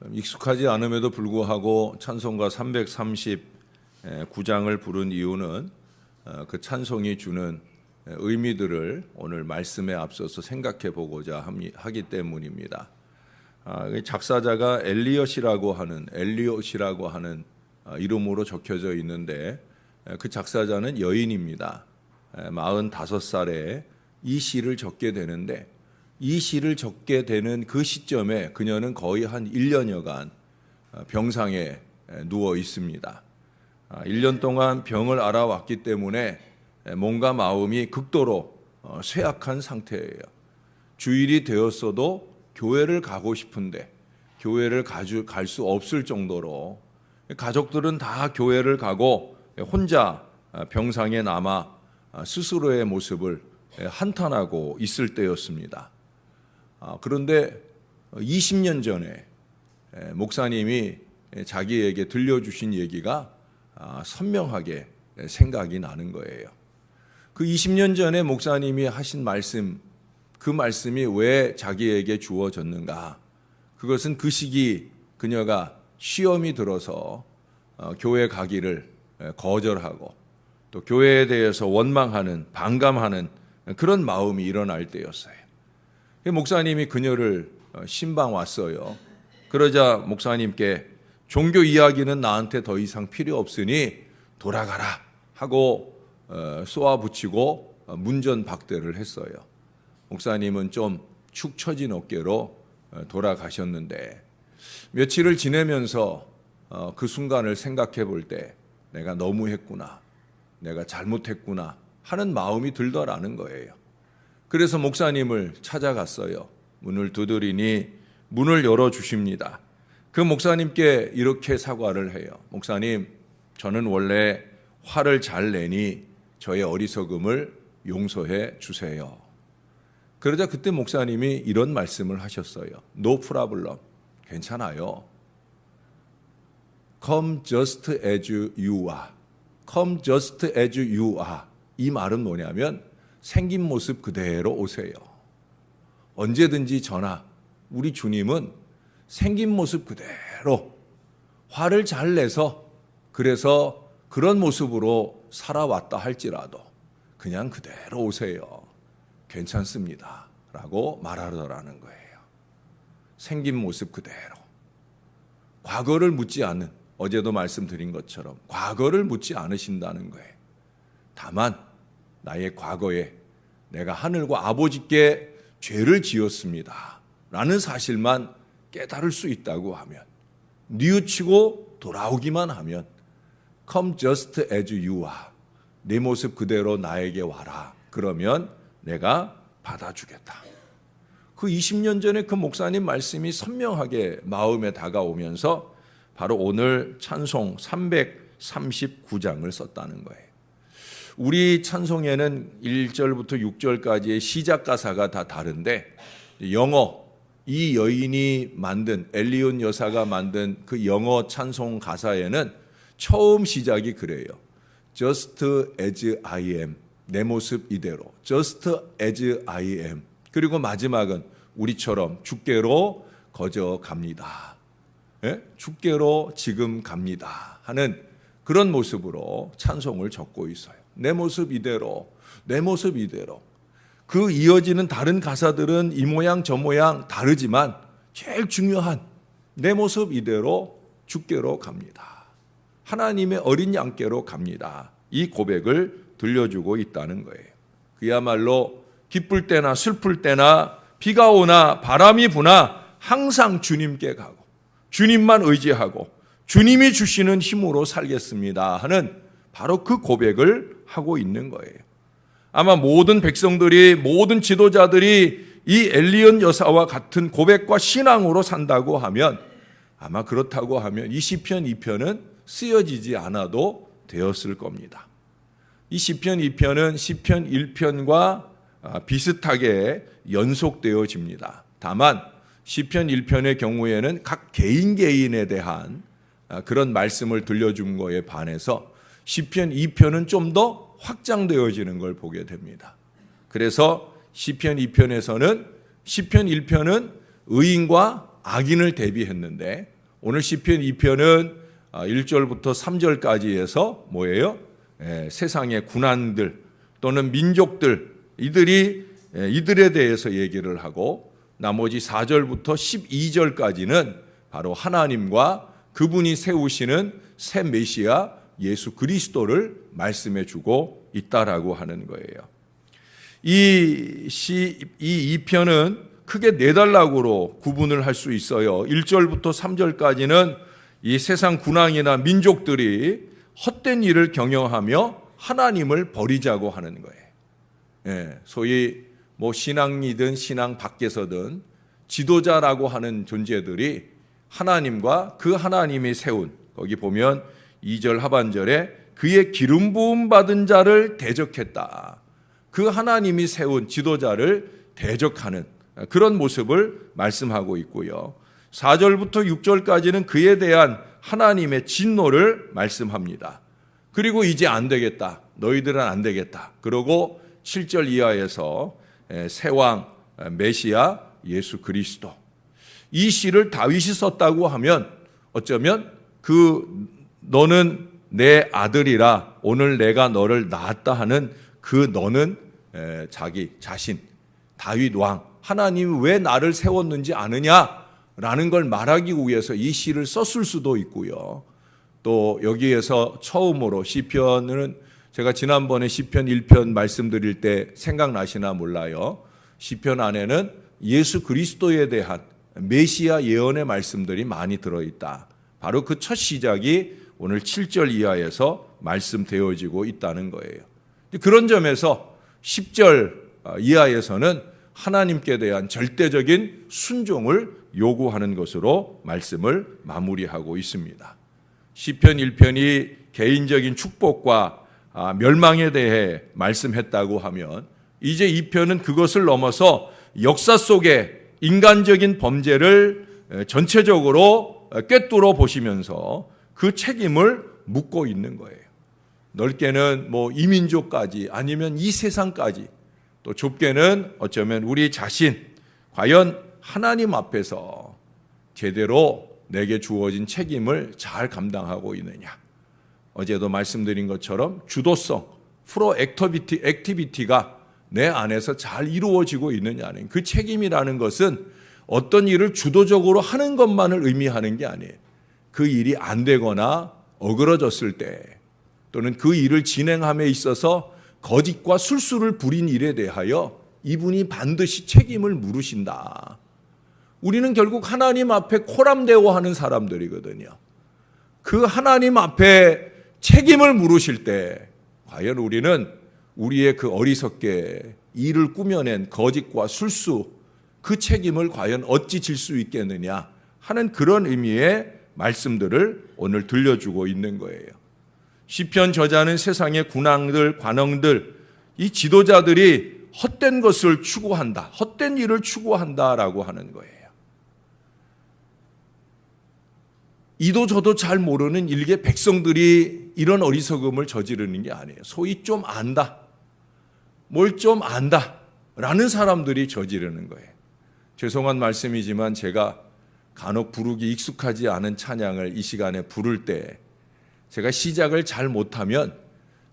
익숙하지 않음에도 불구하고 찬송가 339장을 부른 이유는 그 찬송이 주는 의미들을 오늘 말씀에 앞서서 생각해 보고자 하기 때문입니다. 작사자가 엘리엇이라고 하는 이름으로 적혀져 있는데 그 작사자는 여인입니다. 45살에 이 시를 적게 되는데 이 시를 적게 되는 그 시점에 그녀는 거의 한 1년여간 병상에 누워 있습니다. 1년 동안 병을 앓아왔기 때문에 몸과 마음이 극도로 쇠약한 상태예요. 주일이 되었어도 교회를 가고 싶은데 교회를 갈 수 없을 정도로 가족들은 다 교회를 가고 혼자 병상에 남아 스스로의 모습을 한탄하고 있을 때였습니다. 그런데 20년 전에 목사님이 자기에게 들려주신 얘기가 선명하게 생각이 나는 거예요. 그 20년 전에 목사님이 하신 말씀, 그 말씀이 왜 자기에게 주어졌는가? 그것은 그 시기 그녀가 시험이 들어서 교회 가기를 거절하고 또 교회에 대해서 원망하는, 반감하는 그런 마음이 일어날 때였어요. 목사님이 그녀를 신방 왔어요. 그러자 목사님께 종교 이야기는 나한테 더 이상 필요 없으니 돌아가라 하고 쏘아붙이고 문전박대를 했어요. 목사님은 좀 축 처진 어깨로 돌아가셨는데 며칠을 지내면서 그 순간을 생각해 볼 때 내가 너무했구나, 내가 잘못했구나 하는 마음이 들더라는 거예요. 그래서 목사님을 찾아갔어요. 문을 두드리니 문을 열어주십니다. 그 목사님께 이렇게 사과를 해요. 목사님, 저는 원래 화를 잘 내니 저의 어리석음을 용서해 주세요. 그러자 그때 목사님이 이런 말씀을 하셨어요. No problem. 괜찮아요. Come just as you are. Come just as you are. 이 말은 뭐냐면 생긴 모습 그대로 오세요. 언제든지 저나 우리 주님은 생긴 모습 그대로 화를 잘 내서 그래서 그런 모습으로 살아왔다 할지라도 그냥 그대로 오세요. 괜찮습니다. 라고 말하더라는 거예요. 생긴 모습 그대로. 과거를 묻지 않는, 어제도 말씀드린 것처럼 과거를 묻지 않으신다는 거예요. 다만 나의 과거에 내가 하늘과 아버지께 죄를 지었습니다. 라는 사실만 깨달을 수 있다고 하면, 뉘우치고 돌아오기만 하면 Come just as you are. 내 모습 그대로 나에게 와라. 그러면 내가 받아주겠다. 그 20년 전에 그 목사님 말씀이 선명하게 마음에 다가오면서 바로 오늘 찬송 339장을 썼다는 거예요. 우리 찬송에는 1절부터 6절까지의 시작 가사가 다 다른데 영어, 이 여인이 만든, 엘리온 여사가 만든 그 영어 찬송 가사에는 처음 시작이 그래요. Just as I am. 내 모습 이대로. Just as I am. 그리고 마지막은 우리처럼 주께로 거저 갑니다. 예? 주께로 지금 갑니다. 하는 그런 모습으로 찬송을 적고 있어요. 내 모습 이대로, 내 모습 이대로. 그 이어지는 다른 가사들은 이 모양 저 모양 다르지만 제일 중요한 내 모습 이대로 주께로 갑니다. 하나님의 어린 양께로 갑니다. 이 고백을 들려주고 있다는 거예요. 그야말로 기쁠 때나 슬플 때나 비가 오나 바람이 부나 항상 주님께 가고 주님만 의지하고 주님이 주시는 힘으로 살겠습니다 하는 바로 그 고백을 하고 있는 거예요. 아마 모든 백성들이, 모든 지도자들이 이 엘리온 여사와 같은 고백과 신앙으로 산다고 하면, 아마 그렇다고 하면 이 시편 2편은 쓰여지지 않아도 되었을 겁니다. 이 시편 2편은 시편 1편과 비슷하게 연속되어집니다. 다만 시편 1편의 경우에는 각 개인에 대한 그런 말씀을 들려준 거에 반해서 시편 2편은 좀 더 확장되어지는 걸 보게 됩니다. 그래서 시편 2편에서는 시편 1편은 의인과 악인을 대비했는데 오늘 시편 2편은 1절부터 3절까지 해서 뭐예요? 세상의 군왕들 또는 민족들 이들에 대해서 얘기를 하고 나머지 4절부터 12절까지는 바로 하나님과 그분이 세우시는 새 메시아 예수 그리스도를 말씀해 주고 있다라고 하는 거예요. 이 2편은 크게 4단락으로 구분을 할 수 있어요. 1절부터 3절까지는 이 세상 군왕이나 민족들이 헛된 일을 경영하며 하나님을 버리자고 하는 거예요. 소위 신앙이든 신앙 밖에서든 지도자라고 하는 존재들이 하나님과 그 하나님이 세운, 거기 보면 2절 하반절에 그의 기름 부음 받은 자를 대적했다. 그 하나님이 세운 지도자를 대적하는 그런 모습을 말씀하고 있고요. 4절부터 6절까지는 그에 대한 하나님의 진노를 말씀합니다. 그리고 이제 안 되겠다. 너희들은 안 되겠다. 그러고 7절 이하에서 새왕 메시아 예수 그리스도, 이 시를 다윗이 썼다고 하면 어쩌면 너는 내 아들이라 오늘 내가 너를 낳았다 하는 그 너는 자기 자신 다윗 왕 하나님이 왜 나를 세웠는지 아느냐라는 걸 말하기 위해서 이 시를 썼을 수도 있고요. 또 여기에서 처음으로 시편은 제가 지난번에 시편 1편 말씀드릴 때 생각나시나 몰라요. 시편 안에는 예수 그리스도에 대한 메시아 예언의 말씀들이 많이 들어있다. 바로 그 첫 시작이 오늘 7절 이하에서 말씀되어지고 있다는 거예요. 그런 점에서 10절 이하에서는 하나님께 대한 절대적인 순종을 요구하는 것으로 말씀을 마무리하고 있습니다. 시편 1편이 개인적인 축복과 멸망에 대해 말씀했다고 하면 이제 2편은 그것을 넘어서 역사 속에 인간적인 범죄를 전체적으로 꿰뚫어 보시면서 그 책임을 묻고 있는 거예요. 넓게는 이민족까지 아니면 이 세상까지, 또 좁게는 어쩌면 우리 자신, 과연 하나님 앞에서 제대로 내게 주어진 책임을 잘 감당하고 있느냐. 어제도 말씀드린 것처럼 주도성, 프로 액티비티가 내 안에서 잘 이루어지고 있느냐는, 그 책임이라는 것은 어떤 일을 주도적으로 하는 것만을 의미하는 게 아니에요. 그 일이 안 되거나 어그러졌을 때, 또는 그 일을 진행함에 있어서 거짓과 술수를 부린 일에 대하여 이분이 반드시 책임을 물으신다. 우리는 결국 하나님 앞에 코람대오하는 사람들이거든요. 그 하나님 앞에 책임을 물으실 때 과연 우리는 우리의 그 어리석게 일을 꾸며낸 거짓과 술수, 그 책임을 과연 어찌 질 수 있겠느냐 하는 그런 의미의 말씀들을 오늘 들려주고 있는 거예요. 시편 저자는 세상의 군왕들, 관원들, 이 지도자들이 헛된 것을 추구한다, 헛된 일을 추구한다라고 하는 거예요. 이도 저도 잘 모르는 일개 백성들이 이런 어리석음을 저지르는 게 아니에요. 소위 좀 안다, 뭘 좀 안다 라는 사람들이 저지르는 거예요. 죄송한 말씀이지만 제가 간혹 부르기 익숙하지 않은 찬양을 이 시간에 부를 때 제가 시작을 잘 못하면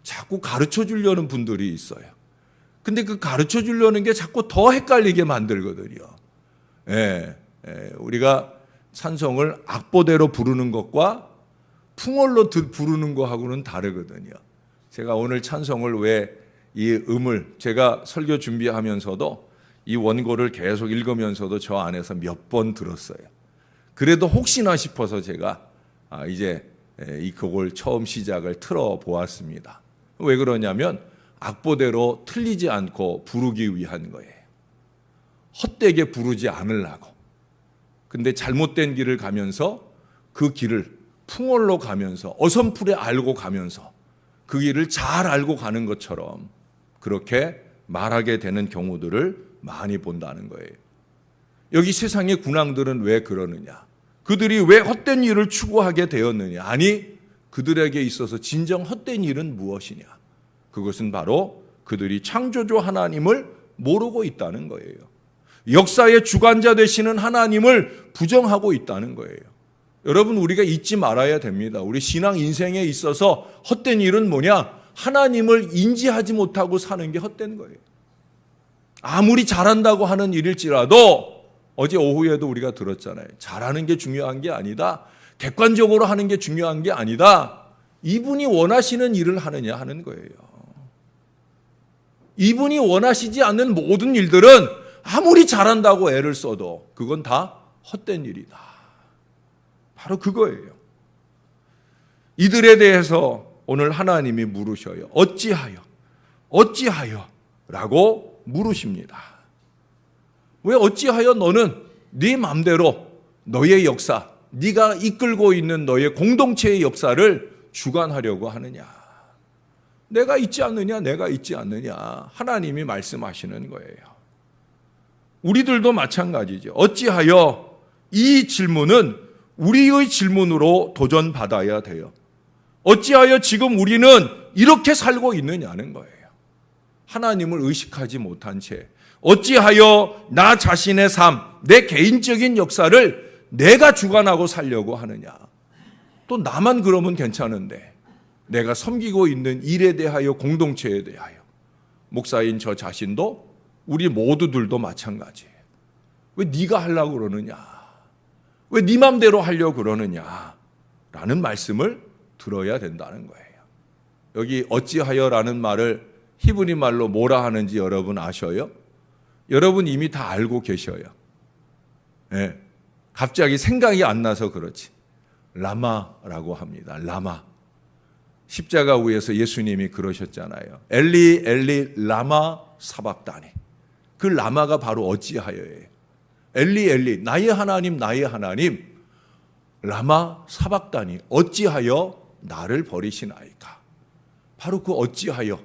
자꾸 가르쳐 주려는 분들이 있어요. 근데 그 가르쳐 주려는 게 자꾸 더 헷갈리게 만들거든요. 우리가 찬송을 악보대로 부르는 것과 풍월로 부르는 것하고는 다르거든요. 제가 오늘 찬송을 왜 이 음을 제가 설교 준비하면서도 이 원고를 계속 읽으면서도 저 안에서 몇 번 들었어요. 그래도 혹시나 싶어서 제가 이제 이 곡을 처음 시작을 틀어 보았습니다. 왜 그러냐면 악보대로 틀리지 않고 부르기 위한 거예요. 헛되게 부르지 않으려고. 근데 잘못된 길을 가면서 그 길을 풍월로 가면서 어선풀에 알고 가면서 그 길을 잘 알고 가는 것처럼 그렇게 말하게 되는 경우들을 많이 본다는 거예요. 여기 세상의 군왕들은 왜 그러느냐? 그들이 왜 헛된 일을 추구하게 되었느냐? 아니, 그들에게 있어서 진정 헛된 일은 무엇이냐? 그것은 바로 그들이 창조주 하나님을 모르고 있다는 거예요. 역사의 주관자 되시는 하나님을 부정하고 있다는 거예요. 여러분, 우리가 잊지 말아야 됩니다. 우리 신앙 인생에 있어서 헛된 일은 뭐냐? 하나님을 인지하지 못하고 사는 게 헛된 거예요. 아무리 잘한다고 하는 일일지라도 어제 오후에도 우리가 들었잖아요. 잘하는 게 중요한 게 아니다. 객관적으로 하는 게 중요한 게 아니다. 이분이 원하시는 일을 하느냐 하는 거예요. 이분이 원하시지 않는 모든 일들은 아무리 잘한다고 애를 써도 그건 다 헛된 일이다. 바로 그거예요. 이들에 대해서 오늘 하나님이 물으셔요. 어찌하여 라고 물으십니다. 왜 어찌하여 너는 네 맘대로 너의 역사, 네가 이끌고 있는 너의 공동체의 역사를 주관하려고 하느냐. 내가 있지 않느냐, 내가 있지 않느냐. 하나님이 말씀하시는 거예요. 우리들도 마찬가지죠. 어찌하여 이 질문은 우리의 질문으로 도전받아야 돼요. 어찌하여 지금 우리는 이렇게 살고 있느냐는 거예요. 하나님을 의식하지 못한 채 어찌하여 나 자신의 삶, 내 개인적인 역사를 내가 주관하고 살려고 하느냐. 또 나만 그러면 괜찮은데 내가 섬기고 있는 일에 대하여, 공동체에 대하여, 목사인 저 자신도 우리 모두들도 마찬가지예요. 왜 네가 하려고 그러느냐, 왜 네 맘대로 하려고 그러느냐 라는 말씀을 들어야 된다는 거예요. 여기 어찌하여라는 말을 히브리 말로 뭐라 하는지 여러분 아셔요? 여러분 이미 다 알고 계셔요. 네. 갑자기 생각이 안 나서 그렇지. 라마라고 합니다. 라마. 십자가 위에서 예수님이 그러셨잖아요. 엘리 엘리 라마 사박다니. 그 라마가 바로 어찌하여예요. 엘리 엘리 나의 하나님 나의 하나님 라마 사박다니 어찌하여 나를 버리시나이까. 바로 그 어찌하여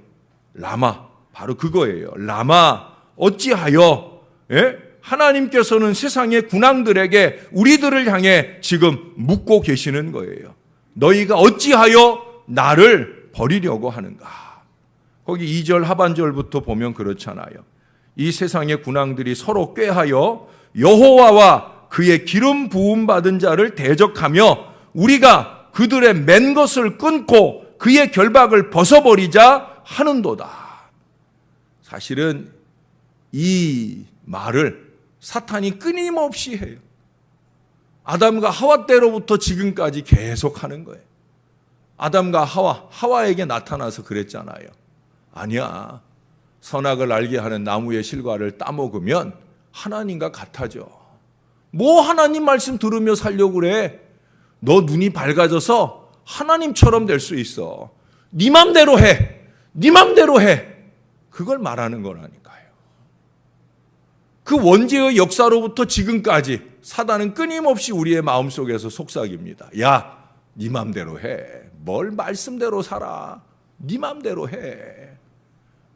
라마 바로 그거예요. 라마 어찌하여. 예? 하나님께서는 세상의 군왕들에게 우리들을 향해 지금 묻고 계시는 거예요. 너희가 어찌하여 나를 버리려고 하는가. 거기 2절 하반절부터 보면 그렇잖아요. 이 세상의 군왕들이 서로 꾀하여 여호와와 그의 기름 부음 받은 자를 대적하며 우리가 그들의 맨 것을 끊고 그의 결박을 벗어버리자 하는도다. 사실은 이 말을 사탄이 끊임없이 해요. 아담과 하와 때로부터 지금까지 계속 하는 거예요. 아담과 하와에게 나타나서 그랬잖아요. 아니야. 선악을 알게 하는 나무의 실과를 따먹으면 하나님과 같아져. 뭐 하나님 말씀 들으며 살려고 그래? 너 눈이 밝아져서 하나님처럼 될 수 있어. 네 맘대로 해. 네 맘대로 해. 그걸 말하는 거라니까요. 그 원죄의 역사로부터 지금까지 사단은 끊임없이 우리의 마음속에서 속삭입니다. 야, 네 맘대로 해. 뭘 말씀대로 살아. 네 맘대로 해.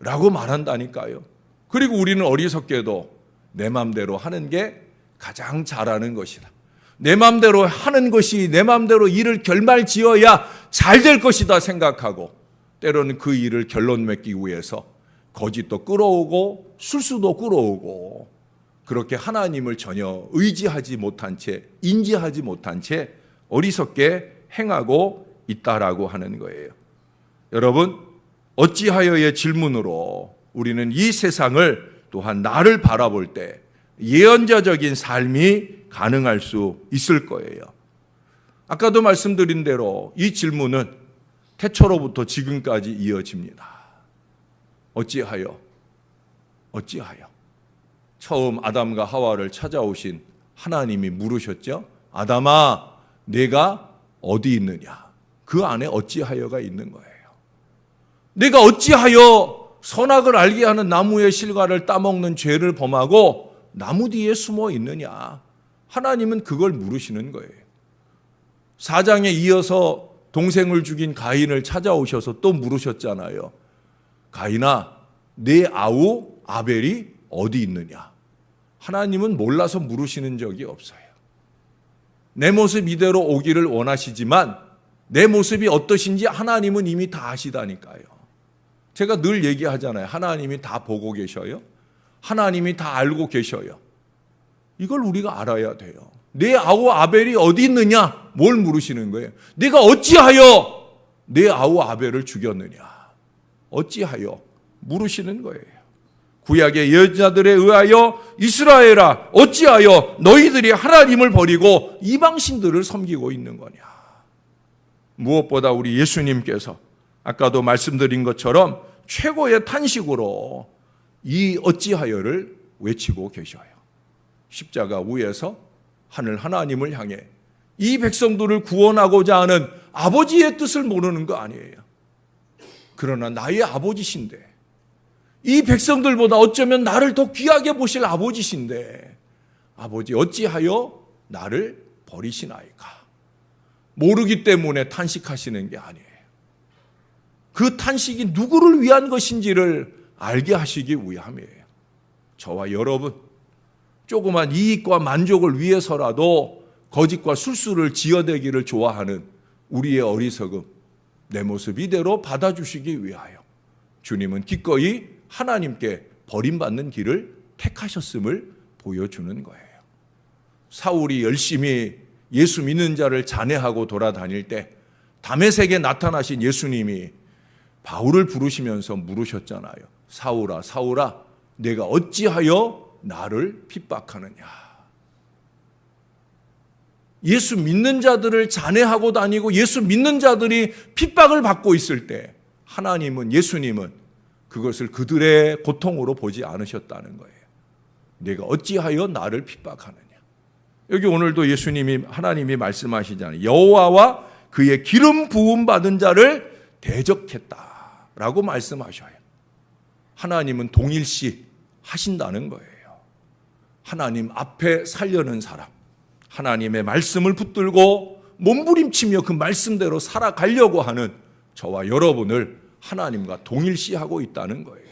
라고 말한다니까요. 그리고 우리는 어리석게도 내 맘대로 하는 게 가장 잘하는 것이다. 내 맘대로 하는 것이 내 맘대로 일을 결말 지어야 잘 될 것이다 생각하고 때로는 그 일을 결론 맺기 위해서 거짓도 끌어오고 술수도 끌어오고 그렇게 하나님을 전혀 의지하지 못한 채 인지하지 못한 채 어리석게 행하고 있다라고 하는 거예요. 여러분 어찌하여의 질문으로 우리는 이 세상을 또한 나를 바라볼 때 예언자적인 삶이 가능할 수 있을 거예요. 아까도 말씀드린 대로 이 질문은 태초로부터 지금까지 이어집니다. 어찌하여 처음 아담과 하와를 찾아오신 하나님이 물으셨죠. 아담아 내가 어디 있느냐. 그 안에 어찌하여가 있는 거예요. 내가 어찌하여 선악을 알게 하는 나무의 실과를 따먹는 죄를 범하고 나무 뒤에 숨어 있느냐. 하나님은 그걸 물으시는 거예요. 4장에 이어서 동생을 죽인 가인을 찾아오셔서 또 물으셨잖아요. 가인아, 네 아우 아벨이 어디 있느냐. 하나님은 몰라서 물으시는 적이 없어요. 내 모습 이대로 오기를 원하시지만 내 모습이 어떠신지 하나님은 이미 다 아시다니까요. 제가 늘 얘기하잖아요. 하나님이 다 보고 계셔요. 하나님이 다 알고 계셔요. 이걸 우리가 알아야 돼요. 내 아우 아벨이 어디 있느냐? 뭘 물으시는 거예요? 내가 어찌하여 내 아우 아벨을 죽였느냐? 어찌하여 물으시는 거예요. 구약의 예언자들에 의하여 이스라엘아 어찌하여 너희들이 하나님을 버리고 이방신들을 섬기고 있는 거냐? 무엇보다 우리 예수님께서 아까도 말씀드린 것처럼 최고의 탄식으로 이 어찌하여를 외치고 계셔요. 십자가 위에서 하늘 하나님을 향해 이 백성들을 구원하고자 하는 아버지의 뜻을 모르는 거 아니에요. 그러나 나의 아버지신데, 이 백성들보다 어쩌면 나를 더 귀하게 보실 아버지신데, 아버지 어찌하여 나를 버리시나이까? 모르기 때문에 탄식하시는 게 아니에요. 그 탄식이 누구를 위한 것인지를 알게 하시기 위함이에요. 저와 여러분, 조그만 이익과 만족을 위해서라도 거짓과 술수를 지어대기를 좋아하는 우리의 어리석음, 내 모습 이대로 받아주시기 위하여 주님은 기꺼이 하나님께 버림받는 길을 택하셨음을 보여주는 거예요. 사울이 열심히 예수 믿는 자를 잔해하고 돌아다닐 때 다메섹에 나타나신 예수님이 바울을 부르시면서 물으셨잖아요. 사울아, 사울아, 내가 어찌하여 나를 핍박하느냐? 예수 믿는 자들을 잔해하고 다니고 예수 믿는 자들이 핍박을 받고 있을 때 하나님은, 예수님은 그것을 그들의 고통으로 보지 않으셨다는 거예요. 내가 어찌하여 나를 핍박하느냐? 여기 오늘도 예수님이, 하나님이 말씀하시잖아요. 여호와와 그의 기름 부음 받은 자를 대적했다라고 말씀하셔요. 하나님은 동일시 하신다는 거예요. 하나님 앞에 살려는 사람, 하나님의 말씀을 붙들고 몸부림치며 그 말씀대로 살아가려고 하는 저와 여러분을 하나님과 동일시하고 있다는 거예요.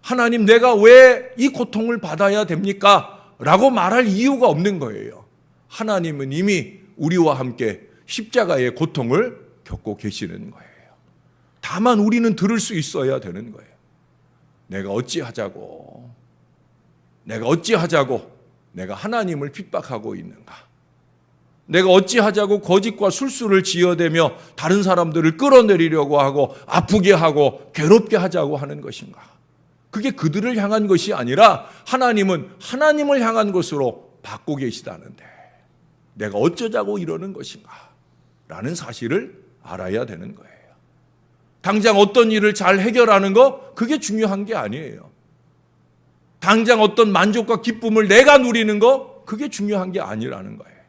하나님, 내가 왜 이 고통을 받아야 됩니까? 라고 말할 이유가 없는 거예요. 하나님은 이미 우리와 함께 십자가의 고통을 겪고 계시는 거예요. 다만 우리는 들을 수 있어야 되는 거예요. 내가 어찌하자고 내가 하나님을 핍박하고 있는가? 내가 어찌하자고 거짓과 술수를 지어대며 다른 사람들을 끌어내리려고 하고 아프게 하고 괴롭게 하자고 하는 것인가? 그게 그들을 향한 것이 아니라 하나님은 하나님을 향한 것으로 받고 계시다는데 내가 어쩌자고 이러는 것인가? 라는 사실을 알아야 되는 거예요. 당장 어떤 일을 잘 해결하는 거, 그게 중요한 게 아니에요. 당장 어떤 만족과 기쁨을 내가 누리는 거, 그게 중요한 게 아니라는 거예요.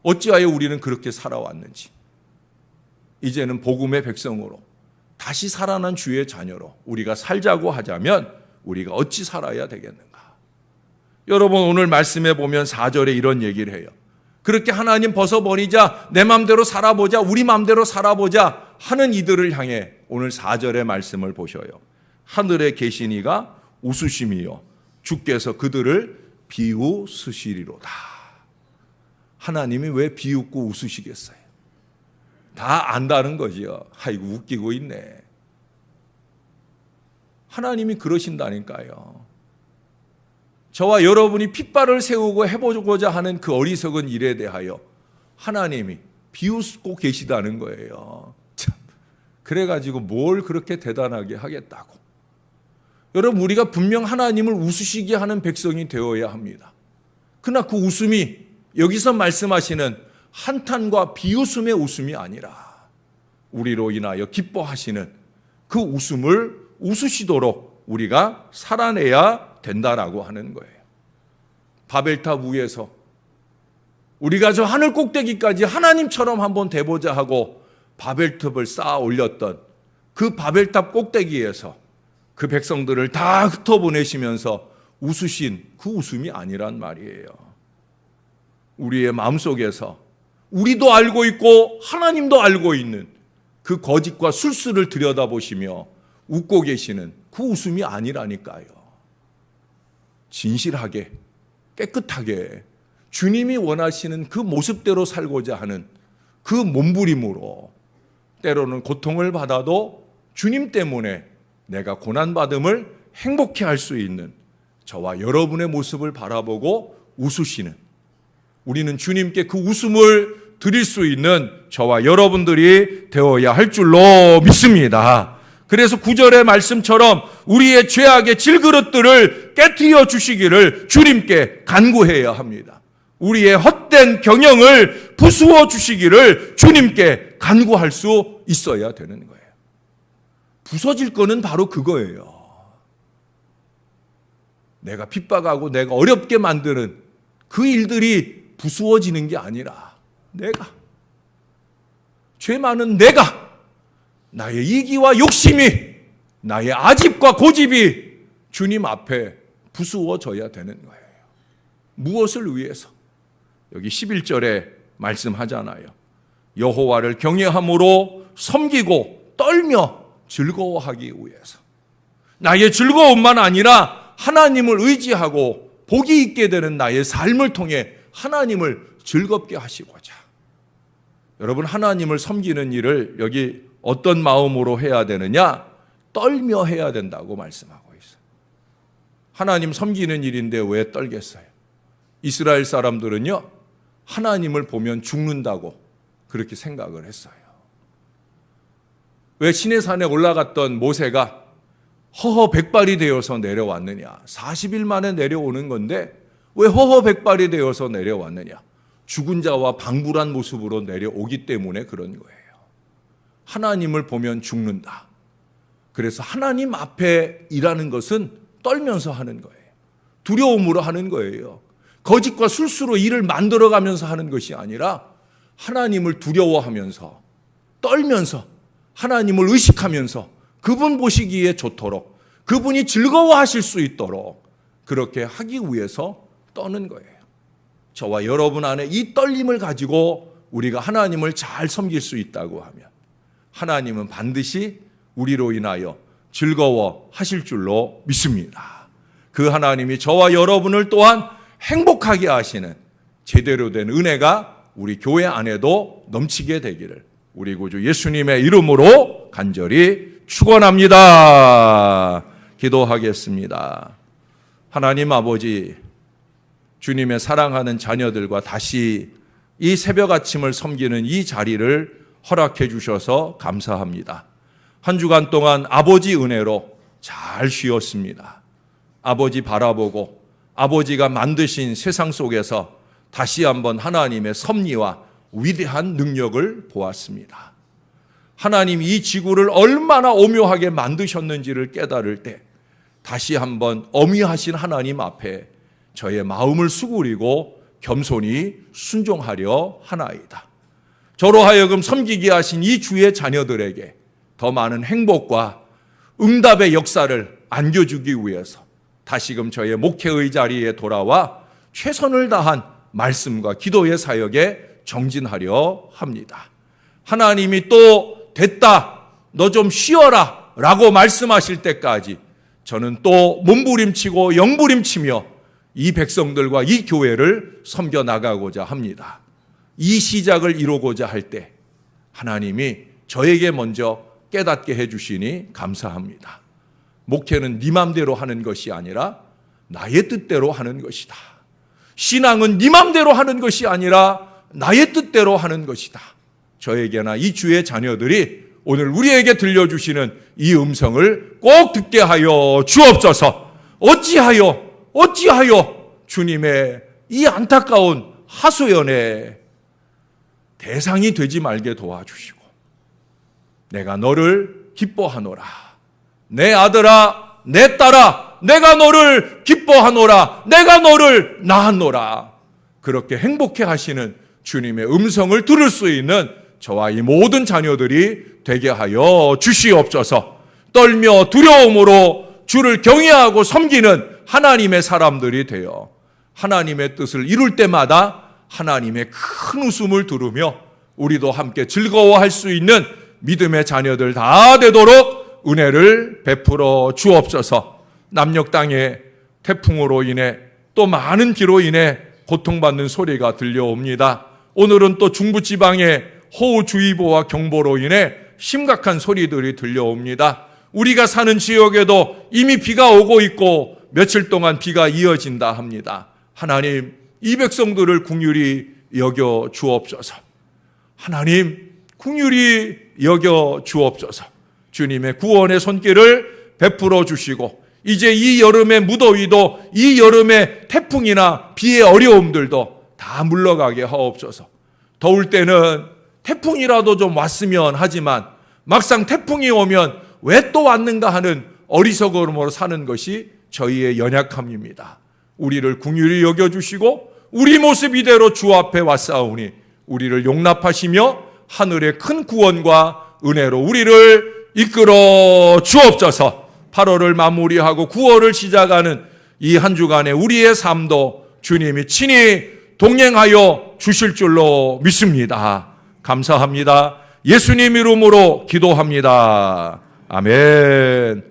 어찌하여 우리는 그렇게 살아왔는지, 이제는 복음의 백성으로 다시 살아난 주의 자녀로 우리가 살자고 하자면 우리가 어찌 살아야 되겠는가? 여러분, 오늘 말씀에 보면 4절에 이런 얘기를 해요. 그렇게 하나님 벗어버리자, 내 맘대로 살아보자, 우리 맘대로 살아보자 하는 이들을 향해 오늘 4절의 말씀을 보셔요. 하늘에 계신 이가 웃으심이요 주께서 그들을 비웃으시리로다. 하나님이 왜 비웃고 웃으시겠어요? 다 안다는 거지요. 아이고, 웃기고 있네. 하나님이 그러신다니까요. 저와 여러분이 핏발을 세우고 해보고자 하는 그 어리석은 일에 대하여 하나님이 비웃고 계시다는 거예요. 참, 그래가지고 뭘 그렇게 대단하게 하겠다고. 여러분, 우리가 분명 하나님을 웃으시게 하는 백성이 되어야 합니다. 그러나 그 웃음이 여기서 말씀하시는 한탄과 비웃음의 웃음이 아니라 우리로 인하여 기뻐하시는 그 웃음을 웃으시도록 우리가 살아내야 된다라고 하는 거예요. 바벨탑 위에서 우리가 저 하늘 꼭대기까지 하나님처럼 한번 돼보자 하고 바벨탑을 쌓아 올렸던 그 바벨탑 꼭대기에서 그 백성들을 다 흩어보내시면서 웃으신 그 웃음이 아니란 말이에요. 우리의 마음속에서 우리도 알고 있고 하나님도 알고 있는 그 거짓과 술수를 들여다보시며 웃고 계시는 그 웃음이 아니라니까요. 진실하게, 깨끗하게 주님이 원하시는 그 모습대로 살고자 하는 그 몸부림으로 때로는 고통을 받아도 주님 때문에 내가 고난받음을 행복해 할 수 있는 저와 여러분의 모습을 바라보고 웃으시는, 우리는 주님께 그 웃음을 드릴 수 있는 저와 여러분들이 되어야 할 줄로 믿습니다. 그래서 9절의 말씀처럼 우리의 죄악의 질그릇들을 깨트려 주시기를 주님께 간구해야 합니다. 우리의 헛된 경영을 부수어 주시기를 주님께 간구할 수 있어야 되는 거예요. 부서질 거는 바로 그거예요. 내가 핍박하고 내가 어렵게 만드는 그 일들이 부수어지는 게 아니라 죄 많은 내가, 나의 이기와 욕심이, 나의 아집과 고집이 주님 앞에 부수어져야 되는 거예요. 무엇을 위해서? 여기 11절에 말씀하잖아요. 여호와를 경외함으로 섬기고 떨며 즐거워하기 위해서. 나의 즐거움만 아니라 하나님을 의지하고 복이 있게 되는 나의 삶을 통해 하나님을 즐겁게 하시고자. 여러분, 하나님을 섬기는 일을 여기 어떤 마음으로 해야 되느냐? 떨며 해야 된다고 말씀하고 있어요. 하나님 섬기는 일인데 왜 떨겠어요? 이스라엘 사람들은요, 하나님을 보면 죽는다고 그렇게 생각을 했어요. 왜 시내산에 올라갔던 모세가 허허백발이 되어서 내려왔느냐? 40일 만에 내려오는 건데 왜 허허백발이 되어서 내려왔느냐? 죽은 자와 방불한 모습으로 내려오기 때문에 그런 거예요. 하나님을 보면 죽는다. 그래서 하나님 앞에 일하는 것은 떨면서 하는 거예요. 두려움으로 하는 거예요. 거짓과 술수로 일을 만들어가면서 하는 것이 아니라 하나님을 두려워하면서 떨면서 하나님을 의식하면서 그분 보시기에 좋도록 그분이 즐거워하실 수 있도록 그렇게 하기 위해서 떠는 거예요. 저와 여러분 안에 이 떨림을 가지고 우리가 하나님을 잘 섬길 수 있다고 하면 하나님은 반드시 우리로 인하여 즐거워하실 줄로 믿습니다. 그 하나님이 저와 여러분을 또한 행복하게 하시는 제대로 된 은혜가 우리 교회 안에도 넘치게 되기를 우리 구주 예수님의 이름으로 간절히 축원합니다. 기도하겠습니다. 하나님 아버지, 주님의 사랑하는 자녀들과 다시 이 새벽 아침을 섬기는 이 자리를 허락해 주셔서 감사합니다. 한 주간 동안 아버지 은혜로 잘 쉬었습니다. 아버지 바라보고 아버지가 만드신 세상 속에서 다시 한번 하나님의 섭리와 위대한 능력을 보았습니다. 하나님 이 지구를 얼마나 오묘하게 만드셨는지를 깨달을 때 다시 한번 어미하신 하나님 앞에 저의 마음을 수그리고 겸손히 순종하려 하나이다. 저로 하여금 섬기게 하신 이 주의 자녀들에게 더 많은 행복과 응답의 역사를 안겨주기 위해서 다시금 저의 목회의 자리에 돌아와 최선을 다한 말씀과 기도의 사역에 정진하려 합니다. 하나님이 또 됐다, 너 좀 쉬어라 라고 말씀하실 때까지 저는 또 몸부림치고 영부림치며 이 백성들과 이 교회를 섬겨 나가고자 합니다. 이 시작을 이루고자 할 때 하나님이 저에게 먼저 깨닫게 해주시니 감사합니다. 목회는 네 맘대로 하는 것이 아니라 나의 뜻대로 하는 것이다. 신앙은 네 맘대로 하는 것이 아니라 나의 뜻대로 하는 것이다. 저에게나 이 주의 자녀들이 오늘 우리에게 들려주시는 이 음성을 꼭 듣게 하여 주옵소서. 어찌하여 주님의 이 안타까운 하소연의 대상이 되지 말게 도와주시고 내가 너를 기뻐하노라. 내 아들아, 내 딸아, 내가 너를 기뻐하노라. 내가 너를 낳았노라. 그렇게 행복해 하시는 주님의 음성을 들을 수 있는 저와 이 모든 자녀들이 되게 하여 주시옵소서. 떨며 두려움으로 주를 경외하고 섬기는 하나님의 사람들이 되어 하나님의 뜻을 이룰 때마다 하나님의 큰 웃음을 들으며 우리도 함께 즐거워할 수 있는 믿음의 자녀들 다 되도록 은혜를 베풀어 주옵소서. 남녘 땅에 태풍으로 인해 또 많은 비로 인해 고통받는 소리가 들려옵니다. 오늘은 또 중부지방에 호우주의보와 경보로 인해 심각한 소리들이 들려옵니다. 우리가 사는 지역에도 이미 비가 오고 있고 며칠 동안 비가 이어진다 합니다. 하나님, 이 백성들을 긍휼히 여겨 주옵소서. 하나님 긍휼히 여겨 주옵소서. 주님의 구원의 손길을 베풀어 주시고 이제 이 여름의 무더위도 이 여름의 태풍이나 비의 어려움들도 다 물러가게 하옵소서. 더울 때는 태풍이라도 좀 왔으면 하지만 막상 태풍이 오면 왜 또 왔는가 하는 어리석음으로 사는 것이 저희의 연약함입니다. 우리를 긍휼히 여겨주시고 우리 모습 이대로 주 앞에 왔사오니 우리를 용납하시며 하늘의 큰 구원과 은혜로 우리를 이끌어 주옵소서. 8월을 마무리하고 9월을 시작하는 이 한 주간의 우리의 삶도 주님이 친히 동행하여 주실 줄로 믿습니다. 감사합니다. 예수님 이름으로 기도합니다. 아멘.